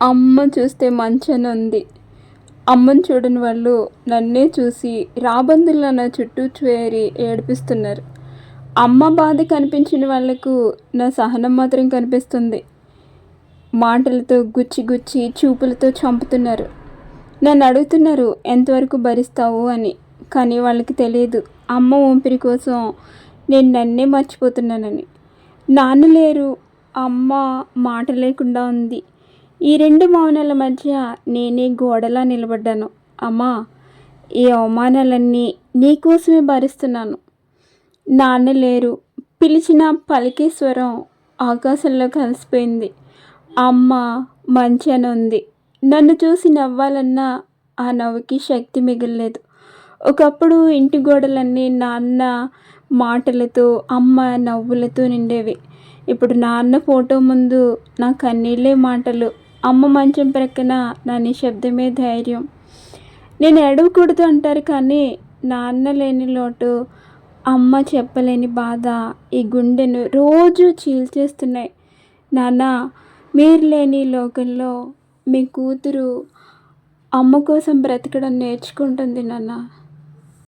అమ్మ చూస్తే మంచనుంది. అమ్మని చూడని వాళ్ళు నన్నే చూసి రాబందుల్లా నా చుట్టూ చేరి ఏడిపిస్తున్నారు. అమ్మ బాధ కనిపించిన వాళ్ళకు నా సహనం మాత్రం కనిపిస్తుంది. మాటలతో గుచ్చి గుచ్చి చూపులతో చంపుతున్నారు. నన్ను అడుగుతున్నారు ఎంతవరకు భరిస్తావు అని. కానీ వాళ్ళకి తెలియదు అమ్మ ఊపిరి కోసం నేను నన్నే మర్చిపోతున్నానని. నాన్న లేరు, అమ్మ మాట లేకుండా ఉంది. ఈ రెండు మౌనాల మధ్య నేనే గోడలా నిలబడ్డాను. అమ్మా, ఈ అవమానాలన్నీ నీకోసమే భరిస్తున్నాను. నాన్న లేరు, పిలిచిన పలికే స్వరం ఆకాశంలో కలిసిపోయింది. అమ్మ మంచి అని ఉంది. నన్ను చూసి నవ్వాలన్నా ఆ నవ్వుకి శక్తి మిగలలేదు. ఒకప్పుడు ఇంటి గోడలన్నీ నాన్న మాటలతో, అమ్మ నవ్వులతో నిండేవి. ఇప్పుడు నాన్న ఫోటో ముందు నా కన్నీళ్ళే మాటలు, అమ్మ మంచం ప్రక్కన నా నిశ్శబ్దమే ధైర్యం. నేను ఏడవకూడదు అంటారు కానీ నాన్న లేని లోటు, అమ్మ చెప్పలేని బాధ ఈ గుండెను రోజు చీల్చేస్తున్నాయి. నాన్న, మీరు లేని లోకంలో మీ కూతురు అమ్మ కోసం బ్రతకడం నేర్చుకుంటుంది నాన్న.